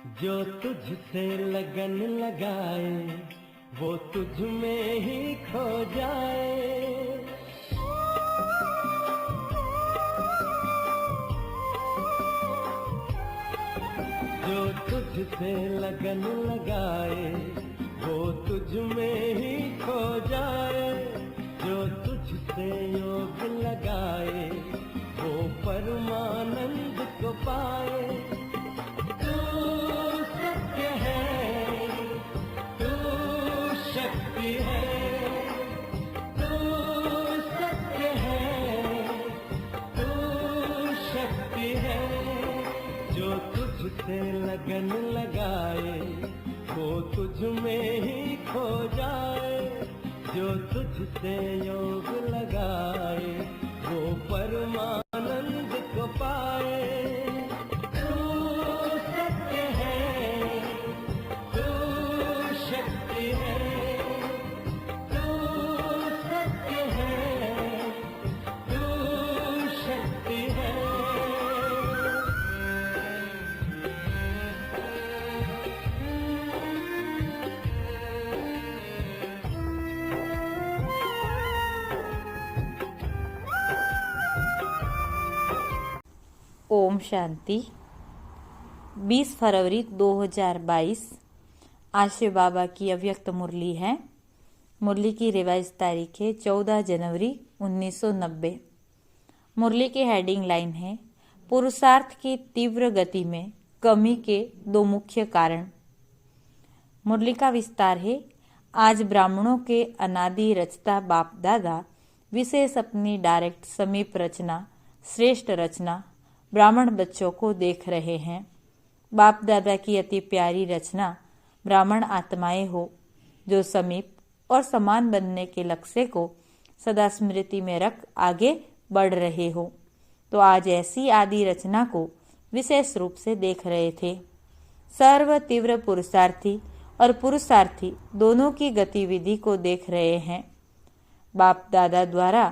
जो तुझसे लगन लगाए वो तुझ में ही खो जाए। जो तुझसे लगन लगाए वो तुझ में ही खो जाए। जो तुझसे योग लगाए वो परमानंद को पाए। तू सत्य है, तू शक्ति है, तू सत्य है, तू शक्ति है। जो तुझसे लगन लगाए वो तुझ में ही खो जाए। जो तुझसे योग लगाए वो परमानंद को पाए। तू सत्य है, तू शक्ति है, तू सत्य है, तू शक्ति है। ओम शांति। 20 फरवरी 2022 आशे बाबा की अव्यक्त मुरली है। मुरली की रिवाइज तारीख है 14 जनवरी 1990। मुरली की हेडिंग लाइन है पुरुषार्थ की तीव्र गति में कमी के दो मुख्य कारण। मुरली का विस्तार है आज ब्राह्मणों के अनादि रचता बाप दादा विशेष अपनी डायरेक्ट समीप रचना श्रेष्ठ रचना ब्राह्मण बच्चों को देख रहे हैं। बाप दादा की अति प्यारी रचना ब्राह्मण आत्माएं हो जो समीप और समान बनने के लक्ष्य को सदा स्मृति में रख आगे बढ़ रहे हो। तो आज ऐसी आदि रचना को विशेष रूप से देख रहे थे। सर्व तीव्र पुरुषार्थी और पुरुषार्थी दोनों की गतिविधि को देख रहे हैं। बाप दादा द्वारा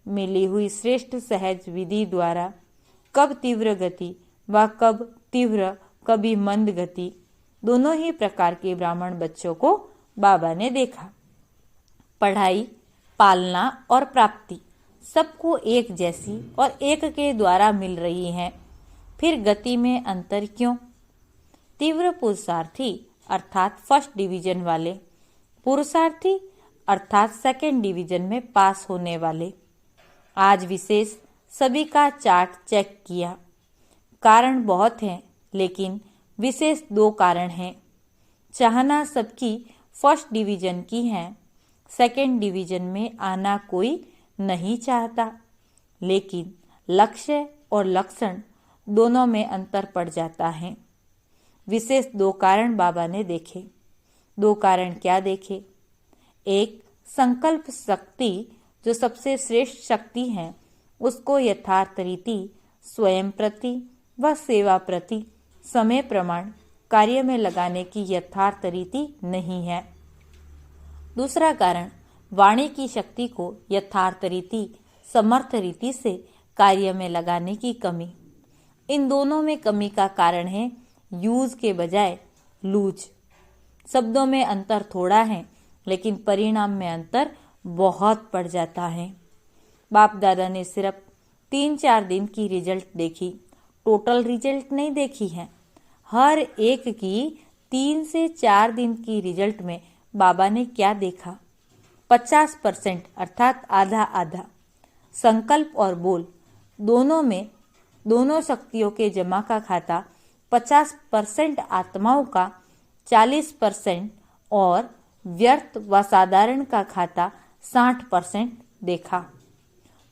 मिली हुई श्रेष्ठ सहज विधि द्वारा कब तीव्र गति व कब तीव्र कभी मंद गति दोनों ही प्रकार के ब्राह्मण बच्चों को बाबा ने देखा। पढ़ाई पालना और प्राप्ति सबको एक जैसी और एक के द्वारा मिल रही है। फिर गति में अंतर क्यों? तीव्र पुरुषार्थी अर्थात फर्स्ट डिवीजन वाले, पुरुषार्थी अर्थात सेकंड डिवीजन में पास होने वाले। आज विशेष सभी का चार्ट चेक किया। कारण बहुत हैं, लेकिन विशेष दो कारण हैं। चाहना सबकी फर्स्ट डिवीजन की है, सेकंड डिवीजन में आना कोई नहीं चाहता। लेकिन लक्ष्य और लक्षण दोनों में अंतर पड़ जाता है। विशेष दो कारण बाबा ने देखे। दो कारण क्या देखे? एक, संकल्प शक्ति जो सबसे श्रेष्ठ शक्ति है उसको यथार्थ रीति स्वयं प्रति व सेवा प्रति समय प्रमाण कार्य में लगाने की यथार्थ रीति नहीं है। दूसरा कारण, वाणी की शक्ति को यथार्थ रीति समर्थ रीति से कार्य में लगाने की कमी। इन दोनों में कमी का कारण है यूज के बजाय लूज। शब्दों में अंतर थोड़ा है, लेकिन परिणाम में अंतर बहुत पड़ जाता है। बाप दादा ने सिर्फ 3-4 दिन की रिजल्ट देखी, टोटल रिजल्ट नहीं देखी है। हर एक की 3 से 4 दिन की रिजल्ट में बाबा ने क्या देखा? 50% अर्थात आधा आधा। संकल्प और बोल दोनों में दोनों शक्तियों के जमा का खाता 50% आत्माओं का 40% और व्यर्थ व साधारण का खाता 60% देखा।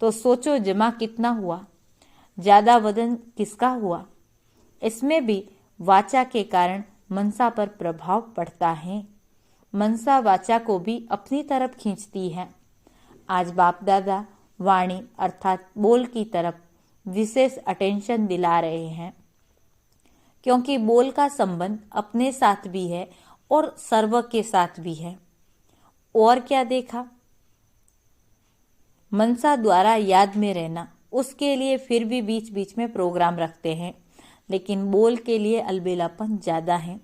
तो सोचो जमा कितना हुआ? ज्यादा वजन किसका हुआ? इसमें भी वाचा के कारण मनसा पर प्रभाव पड़ता है। मनसा वाचा को भी अपनी तरफ खींचती है। आज बाप दादा वाणी अर्थात बोल की तरफ विशेष अटेंशन दिला रहे हैं, क्योंकि बोल का संबंध अपने साथ भी है और सर्व के साथ भी है। और क्या देखा? मनसा द्वारा याद में रहना, उसके लिए फिर भी बीच बीच में प्रोग्राम रखते हैं, लेकिन बोल के लिए अलबेलापन ज़्यादा है।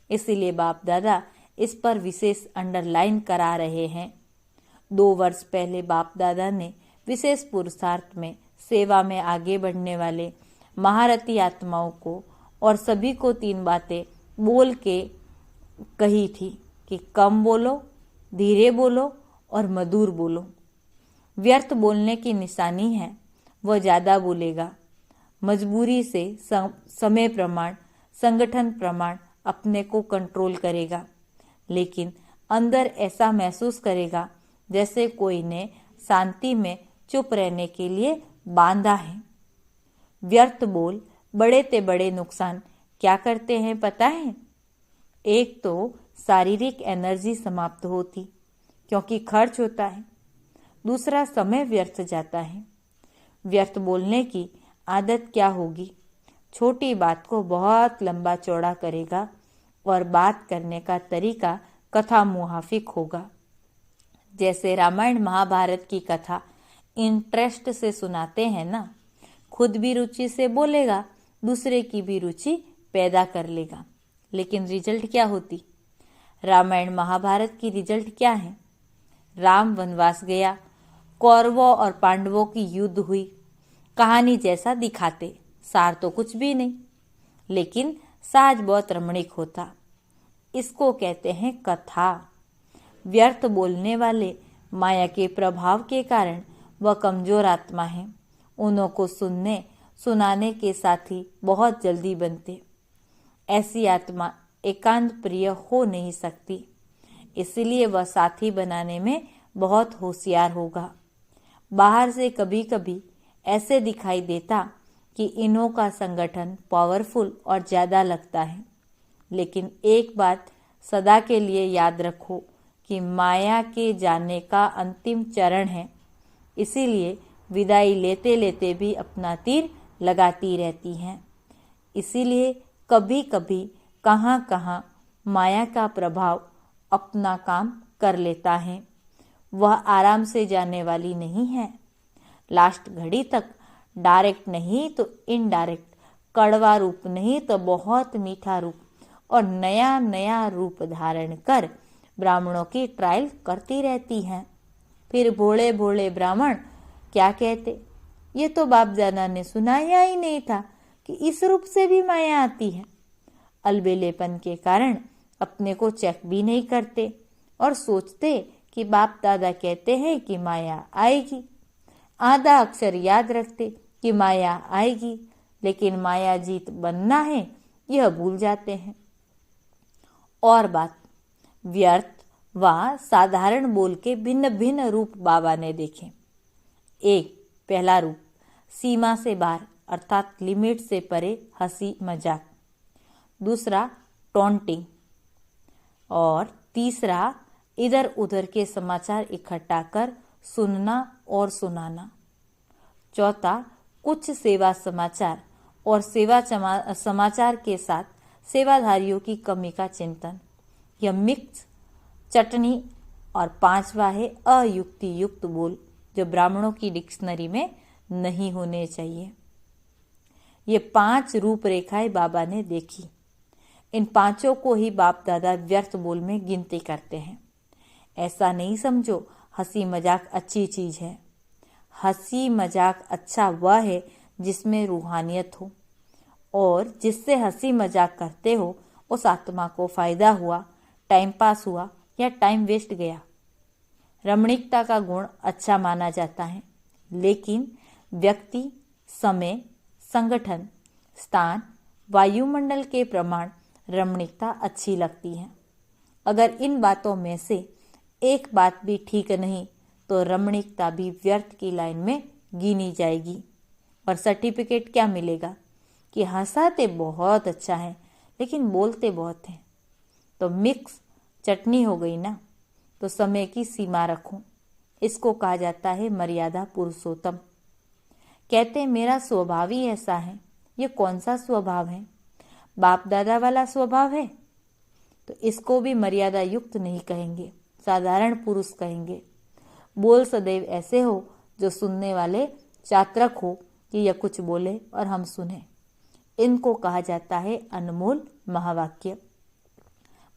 इसीलिए बाप दादा इस पर विशेष अंडरलाइन करा रहे हैं। 2 वर्ष पहले बाप दादा ने विशेष पुरुषार्थ में सेवा में आगे बढ़ने वाले महारथी आत्माओं को और सभी को 3 बातें बोल के कही थी कि कम बोलो, धीरे बोलो और मधुर बोलो। व्यर्थ बोलने की निशानी है वह ज़्यादा बोलेगा, मजबूरी से समय प्रमाण, संगठन प्रमाण अपने को कंट्रोल करेगा, लेकिन अंदर ऐसा महसूस करेगा जैसे कोई ने शांति में चुप रहने के लिए बांधा है। व्यर्थ बोल बड़े ते बड़े नुकसान क्या करते हैं पता है? एक तो शारीरिक एनर्जी समाप्त होती क्योंकि खर्च होता है, दूसरा समय व्यर्थ जाता है। व्यर्थ बोलने की आदत क्या होगी? छोटी बात को बहुत लंबा चौड़ा करेगा और बात करने का तरीका कथा मुहाफिक होगा। जैसे रामायण महाभारत की कथा इंटरेस्ट से सुनाते हैं ना, खुद भी रुचि से बोलेगा, दूसरे की भी रुचि पैदा कर लेगा, लेकिन रिजल्ट क्या होती? रामायण महाभारत की रिजल्ट क्या है? राम वनवास गया, कौरवों और पांडवों की युद्ध हुई, कहानी जैसा दिखाते, सार तो कुछ भी नहीं, लेकिन साज बहुत रमणीक होता। इसको कहते हैं कथा। व्यर्थ बोलने वाले माया के प्रभाव के कारण वह कमजोर आत्मा है। उन्हों को सुनाने के साथी बहुत जल्दी बनते। ऐसी आत्मा एकांत प्रिय हो नहीं सकती, इसलिए वह साथी बनाने में बहुत होशियार होगा। बाहर से कभी कभी ऐसे दिखाई देता कि इन्हों का संगठन पावरफुल और ज़्यादा लगता है, लेकिन एक बात सदा के लिए याद रखो कि माया के जाने का अंतिम चरण है, इसीलिए विदाई लेते लेते भी अपना तीर लगाती रहती हैं। इसीलिए कभी कभी कहाँ कहाँ माया का प्रभाव अपना काम कर लेता है। वह आराम से जाने वाली नहीं है। लास्ट घड़ी तक डायरेक्ट नहीं तो इनडायरेक्ट, कड़वा रूप नहीं तो बहुत मीठा रूप और नया नया रूप धारण कर ब्राह्मणों की ट्रायल करती रहती हैं। फिर भोले भोले ब्राह्मण क्या कहते, ये तो बाप दादा ने सुनाया ही नहीं था कि इस रूप से भी माया आती है। अलबेलेपन के कारण अपने को चेक भी नहीं करते और सोचते कि बाप दादा कहते हैं कि माया आएगी। आधा अक्षर याद रखते कि माया आएगी, लेकिन माया जीत बनना है यह भूल जाते हैं। और बात, व्यर्थ व साधारण बोल के भिन्न भिन्न रूप बाबा ने देखे। एक, पहला रूप सीमा से बाहर अर्थात लिमिट से परे हंसी मजाक, दूसरा टॉन्टिंग, और तीसरा इधर उधर के समाचार इकट्ठा कर सुनना और सुनाना, चौथा कुछ सेवा समाचार और सेवा समाचार के साथ सेवाधारियों की कमी का चिंतन, यह मिक्स चटनी, और पांचवा है अयुक्ति युक्त बोल जो ब्राह्मणों की डिक्शनरी में नहीं होने चाहिए। ये 5 रूपरेखाएं बाबा ने देखी। इन 5 को ही बाप दादा व्यर्थ बोल में गिनती करते हैं। ऐसा नहीं समझो हंसी मजाक अच्छी चीज है। हंसी मजाक अच्छा वह है जिसमें रूहानियत हो, और जिससे हंसी मजाक करते हो उस आत्मा को फायदा हुआ, टाइम पास हुआ या टाइम वेस्ट गया। रमणीकता का गुण अच्छा माना जाता है, लेकिन व्यक्ति, समय, संगठन, स्थान, वायुमंडल के प्रमाण रमणीकता अच्छी लगती है। अगर इन बातों में से एक बात भी ठीक नहीं तो रमणीकता भी व्यर्थ की लाइन में गिनी जाएगी। और सर्टिफिकेट क्या मिलेगा कि हंसाते बहुत अच्छा है लेकिन बोलते बहुत हैं। तो मिक्स चटनी हो गई ना। तो समय की सीमा रखो। इसको कहा जाता है मर्यादा पुरुषोत्तम। कहते मेरा स्वभाव ही ऐसा है। ये कौन सा स्वभाव है? बाप दादा वाला स्वभाव है, तो इसको भी मर्यादा युक्त नहीं कहेंगे, साधारण पुरुष कहेंगे। बोल सदैव ऐसे हो जो सुनने वाले चातरक हो कि यह कुछ बोले और हम सुने। इनको कहा जाता है अनमोल महावाक्य।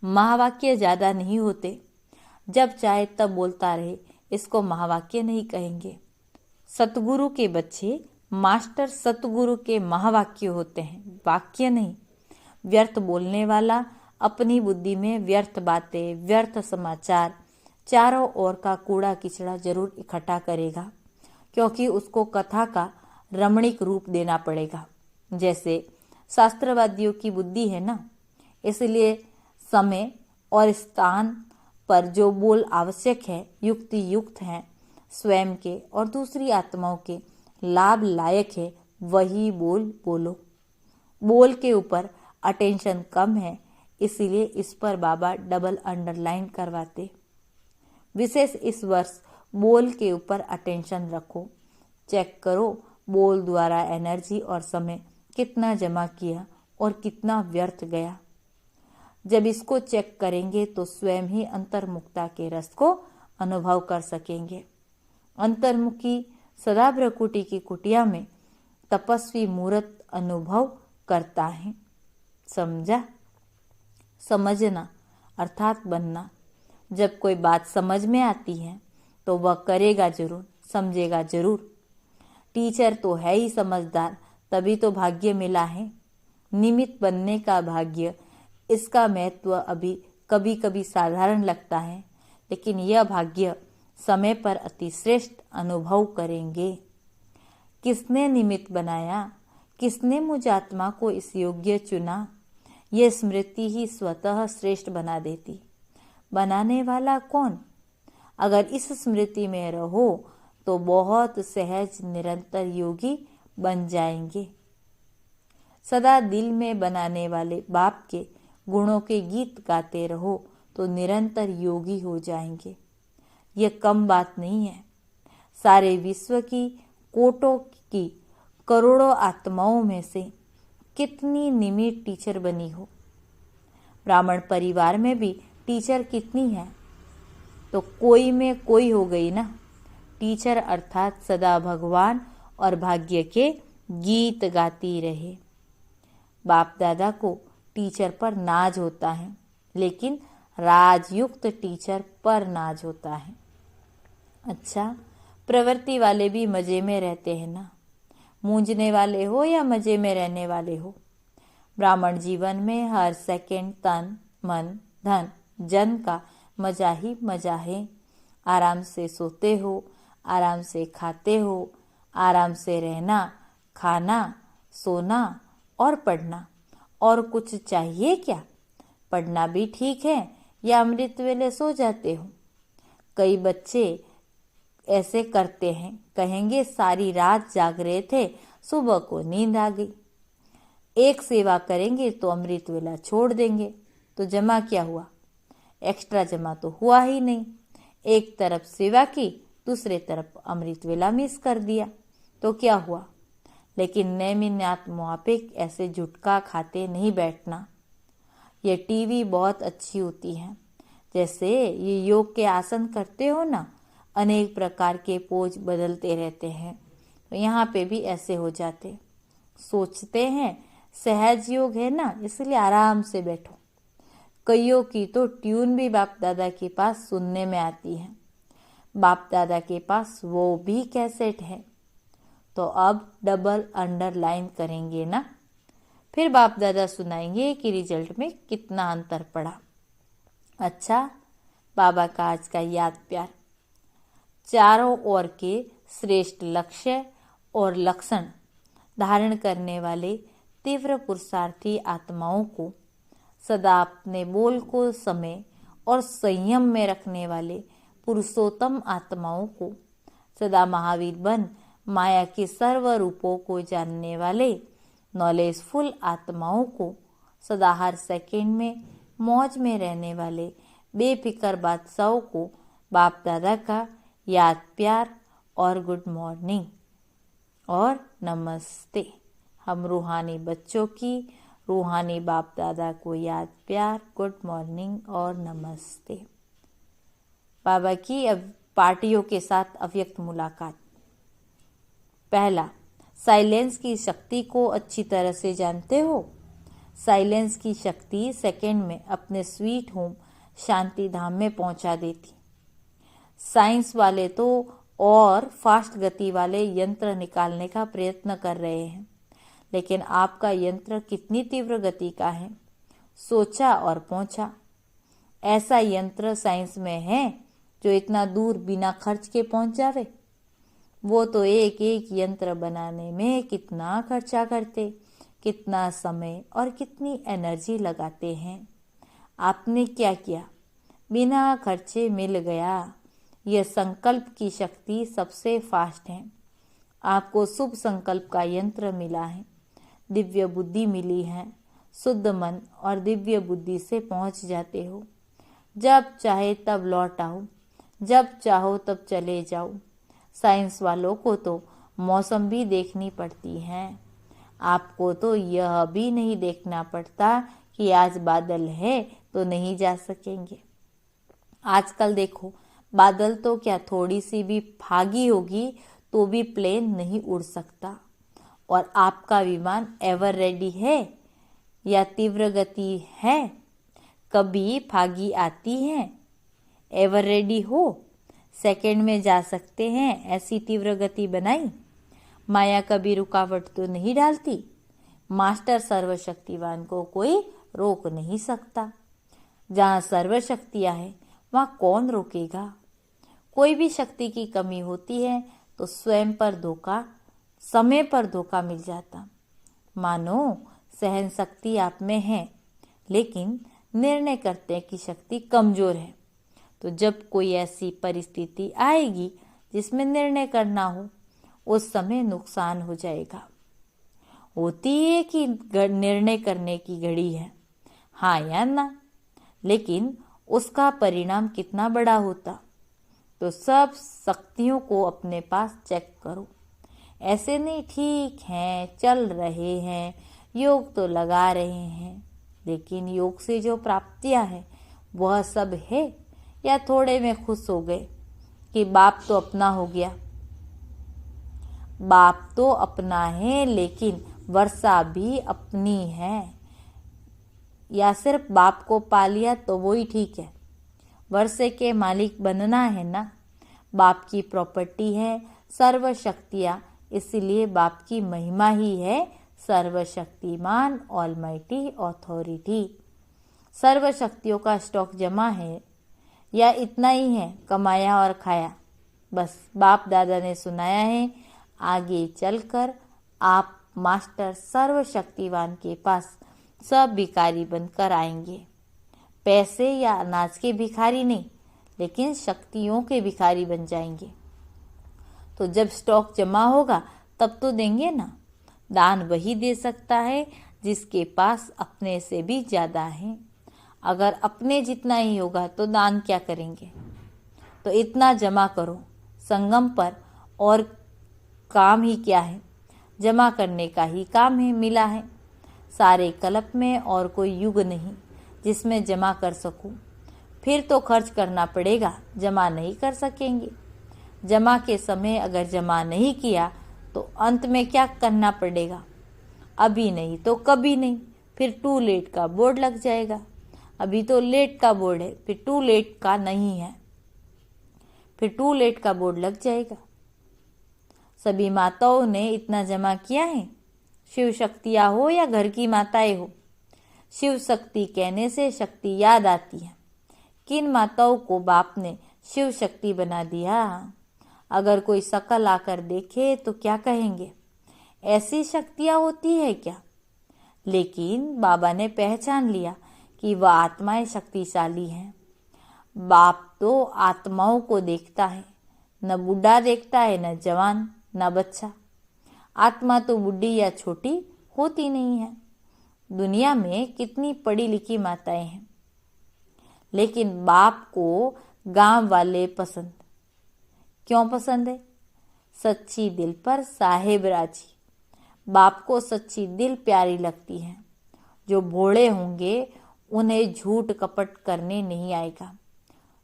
महावाक्य ज्यादा नहीं होते, जब चाहे तब बोलता रहे, इसको महावाक्य नहीं कहेंगे। सतगुरु के बच्चे मास्टर सतगुरु के महावाक्य होते हैं, वाक्य नहीं। व्यर्थ बोलने वाला अपनी बुद्धि में व्यर्थ बातें, व्यर्थ समाचार, चारों ओर का कूड़ा किचड़ा जरूर इकट्ठा करेगा, क्योंकि उसको कथा का रमणीक रूप देना पड़ेगा। जैसे शास्त्रवादियों की बुद्धि है ना, इसलिए समय और स्थान पर जो बोल आवश्यक है, युक्ति युक्त है, स्वयं के और दूसरी आत्माओं के लाभ लायक है, वही बोल बोलो। बोल के ऊपर अटेंशन कम है, इसीलिए इस पर बाबा डबल अंडरलाइन करवाते। विशेष इस वर्ष बोल के ऊपर अटेंशन रखो। चेक करो बोल द्वारा एनर्जी और समय कितना जमा किया और कितना व्यर्थ गया। जब इसको चेक करेंगे तो स्वयं ही अंतर्मुखता के रस को अनुभव कर सकेंगे। अंतर्मुखी सदा भ्रकुटी की कुटिया में तपस्वी मूर्त अनुभव करता है। समझा? समझना अर्थात बनना। जब कोई बात समझ में आती है तो वह करेगा जरूर, समझेगा जरूर। टीचर तो है ही समझदार, तभी तो भाग्य मिला है। निमित्त बनने का भाग्य, इसका महत्व अभी कभी कभी साधारण लगता है, लेकिन यह भाग्य समय पर अति श्रेष्ठ अनुभव करेंगे। किसने निमित्त बनाया, किसने मुझ आत्मा को इस योग्य चुना, यह स्मृति ही स्वतः श्रेष्ठ बना देती। बनाने वाला कौन? अगर इस स्मृति में रहो तो बहुत सहज निरंतर योगी बन जाएंगे। सदा दिल में बनाने वाले बाप के गुणों के गीत गाते रहो तो निरंतर योगी हो जाएंगे। यह कम बात नहीं है। सारे विश्व की कोटों की करोड़ों आत्माओं में से कितनी निमित्त टीचर बनी हो। ब्राह्मण परिवार में भी टीचर कितनी है, तो कोई में कोई हो गई ना। टीचर अर्थात सदा भगवान और भाग्य के गीत गाती रहे। बाप दादा को टीचर पर नाज होता है, लेकिन राजयुक्त टीचर पर नाज होता है। अच्छा, प्रवृत्ति वाले भी मजे में रहते हैं ना। मूंझने वाले हो या मजे में रहने वाले हो, ब्राह्मण जीवन में हर सेकंड तन मन धन जन का मजा ही मजा है। आराम से सोते हो, आराम से खाते हो, आराम से रहना, खाना, सोना और पढ़ना। और कुछ चाहिए क्या? पढ़ना भी ठीक है या अमृत वेले सो जाते हो? कई बच्चे ऐसे करते हैं, कहेंगे सारी रात जाग रहे थे, सुबह को नींद आ गई। एक सेवा करेंगे तो अमृत वेला छोड़ देंगे, तो जमा क्या हुआ? एक्स्ट्रा जमा तो हुआ ही नहीं। एक तरफ सेवा की, दूसरे तरफ अमृत वेला मिस कर दिया, तो क्या हुआ? लेकिन नैमिन्नात मुआफिक ऐसे झुटका खाते नहीं बैठना। ये टीवी बहुत अच्छी होती है। जैसे ये योग के आसन करते हो ना, अनेक प्रकार के पोज बदलते रहते हैं, तो यहाँ पे भी ऐसे हो जाते। सोचते हैं सहज योग है ना, इसलिए आराम से बैठो। कईयों की तो ट्यून भी बाप दादा के पास सुनने में आती है। बाप दादा के पास वो भी कैसेट है, तो अब डबल अंडरलाइन करेंगे ना। फिर बाप दादा सुनाएंगे कि रिजल्ट में कितना अंतर पड़ा। अच्छा, बाबा का आज का याद प्यार। चारों ओर के श्रेष्ठ लक्ष्य और लक्षण धारण करने वाले तीव्र पुरुषार्थी आत्माओं को, सदा अपने बोल को समय और संयम में रखने वाले पुरुषोत्तम आत्माओं को, सदा महावीर बन माया के सर्व रूपों को जानने वाले नॉलेजफुल आत्माओं को, सदा हर सेकंड में मौज में रहने वाले बेफिक्र बादशाहों को बाप दादा का याद प्यार और गुड मॉर्निंग और नमस्ते। हम रूहानी बच्चों की रूहानी बाप दादा को याद प्यार, गुड मॉर्निंग और नमस्ते। बाबा की अब पार्टियों के साथ अव्यक्त मुलाकात। पहला, साइलेंस की शक्ति को अच्छी तरह से जानते हो? साइलेंस की शक्ति सेकंड में अपने स्वीट होम शांति धाम में पहुंचा देती। साइंस वाले तो और फास्ट गति वाले यंत्र निकालने का प्रयत्न कर रहे हैं, लेकिन आपका यंत्र कितनी तीव्र गति का है? सोचा और पहुंचा। ऐसा यंत्र साइंस में है जो इतना दूर बिना खर्च के पहुंच जावे? वो तो एक एक यंत्र बनाने में कितना खर्चा करते, कितना समय और कितनी एनर्जी लगाते हैं। आपने क्या किया? बिना खर्चे मिल गया। यह संकल्प की शक्ति सबसे फास्ट है। आपको शुभ संकल्प का यंत्र मिला है, दिव्य बुद्धि मिली है। शुद्ध मन और दिव्य बुद्धि से पहुंच जाते हो। जब चाहे तब लौट आओ, जब चाहो तब चले जाओ। साइंस वालों को तो मौसम भी देखनी पड़ती है, आपको तो यह भी नहीं देखना पड़ता कि आज बादल है तो नहीं जा सकेंगे। आजकल देखो, बादल तो क्या थोड़ी सी भी फागी होगी तो भी प्लेन नहीं उड़ सकता। और आपका विमान एवर रेडी है या तीव्र गति है? कभी फागी आती है? एवर रेडी हो? सेकंड में जा सकते हैं, ऐसी तीव्र गति बनाई। माया कभी रुकावट तो नहीं डालती। मास्टर सर्वशक्तिवान को कोई रोक नहीं सकता। जहाँ सर्वशक्तियाँ है वहाँ कौन रोकेगा? कोई भी शक्ति की कमी होती है तो स्वयं पर धोखा, समय पर धोखा मिल जाता। मानो सहन शक्ति आप में है, लेकिन निर्णय करने की शक्ति कमजोर है। तो जब कोई ऐसी परिस्थिति आएगी जिसमें निर्णय करना हो, उस समय नुकसान हो जाएगा। होती है कि निर्णय करने की घड़ी है, हाँ या ना, लेकिन उसका परिणाम कितना बड़ा होता। तो सब शक्तियों को अपने पास चेक करो। ऐसे नहीं ठीक हैं, चल रहे हैं, योग तो लगा रहे हैं, लेकिन योग से जो प्राप्तियां हैं वह सब है या थोड़े में खुश हो गए कि बाप तो अपना हो गया। बाप तो अपना है, लेकिन वर्षा भी अपनी है। या सिर्फ बाप को पा लिया तो वो ही ठीक है। वर्षे के मालिक बनना है ना। बाप की प्रॉपर्टी है सर्व शक्तियाँ, इसलिए बाप की महिमा ही है सर्वशक्तिमान ऑलमाइटी अथॉरिटी। सर्व शक्तियों का स्टॉक जमा है या इतना ही है, कमाया और खाया? बस बाप दादा ने सुनाया है, आगे चलकर आप मास्टर सर्वशक्तिवान के पास सब भिखारी बनकर आएंगे। पैसे या अनाज के भिखारी नहीं, लेकिन शक्तियों के भिखारी बन जाएंगे। तो जब स्टॉक जमा होगा तब तो देंगे ना। दान वही दे सकता है जिसके पास अपने से भी ज्यादा है। अगर अपने जितना ही होगा तो दान क्या करेंगे? तो इतना जमा करो संगम पर, और काम ही क्या है? जमा करने का ही काम है, मिला है। सारे कल्प में और कोई युग नहीं जिसमें जमा कर सकूं। फिर तो खर्च करना पड़ेगा, जमा नहीं कर सकेंगे। जमा के समय अगर जमा नहीं किया तो अंत में क्या करना पड़ेगा? अभी नहीं तो कभी नहीं, फिर टू लेट का बोर्ड लग जाएगा। अभी तो लेट का बोर्ड है, फिर टू लेट का नहीं है, फिर टू लेट का बोर्ड लग जाएगा। सभी माताओं ने इतना जमा किया है, शिव शक्तियाँ हो या घर की माताएं हो। शिव शक्ति कहने से शक्ति याद आती है। किन माताओं को बाप ने शिव शक्ति बना दिया? अगर कोई शकल आकर देखे तो क्या कहेंगे? ऐसी शक्तियाँ होती है क्या? लेकिन बाबा ने पहचान लिया कि वह आत्माएं शक्तिशाली हैं। बाप तो आत्माओं को देखता है, न बूढ़ा देखता है, न जवान, न बच्चा। आत्मा तो बुढ़ी या छोटी होती नहीं है। दुनिया में कितनी पढ़ी लिखी माताएं हैं, लेकिन बाप को गांव वाले पसंद। क्यों पसंद है? सच्ची दिल पर साहेब राजी। बाप को सच्ची दिल प्यारी लगती है। जो भोले होंगे उन्हें झूठ कपट करने नहीं आएगा।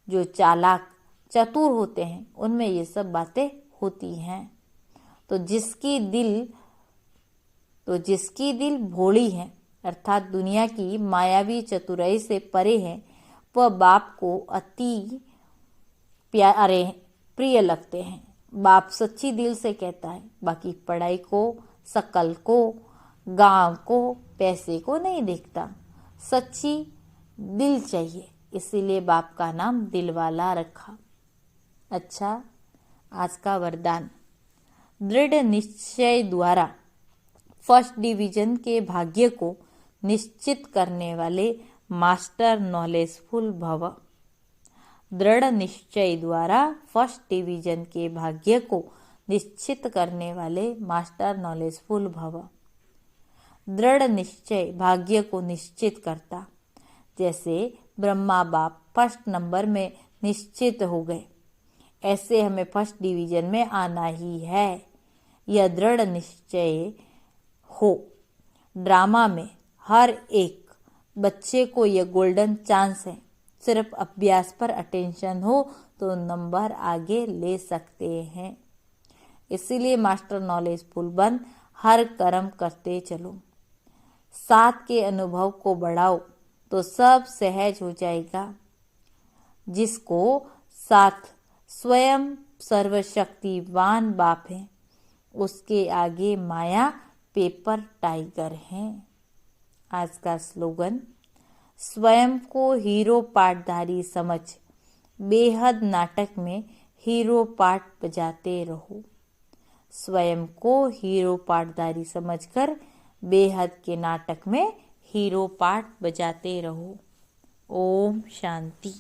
जो चालाक चतुर होते हैं उनमें ये सब बातें होती हैं। तो जिसकी दिल तो जिसकी दिल भोली है अर्थात दुनिया की मायावी चतुराई से परे है, वह बाप को अति प्यारे प्रिय लगते हैं। बाप सच्ची दिल से कहता है, बाकी पढ़ाई को, शकल को, गांव को, पैसे को नहीं देखता। सच्ची दिल चाहिए, इसीलिए बाप का नाम दिलवाला रखा। अच्छा, आज का वरदान। दृढ़ निश्चय द्वारा फर्स्ट डिवीजन के भाग्य को निश्चित करने वाले मास्टर नॉलेजफुल भव। दृढ़ निश्चय द्वारा फर्स्ट डिवीजन के भाग्य को निश्चित करने वाले मास्टर नॉलेजफुल भव। दृढ़ निश्चय भाग्य को निश्चित करता। जैसे ब्रह्मा बाप फर्स्ट नंबर में निश्चित हो गए, ऐसे हमें फर्स्ट डिवीजन में आना ही है, यह दृढ़ निश्चय हो। ड्रामा में हर एक बच्चे को यह गोल्डन चांस है, सिर्फ अभ्यास पर अटेंशन हो तो नंबर आगे ले सकते हैं। इसीलिए मास्टर नॉलेजफुल बन हर कर्म करते चलो। साथ के अनुभव को बढ़ाओ तो सब सहज हो जाएगा। जिसको साथ स्वयं सर्वशक्तिवान बाप है, उसके आगे माया पेपर टाइगर है। आज का स्लोगन। स्वयं को हीरो पाठधारी समझ बेहद नाटक में हीरो पाठ बजाते रहो। स्वयं को हीरो पाठधारी समझकर बेहद के नाटक में हीरो पाठ बजाते रहो। ओम शांति।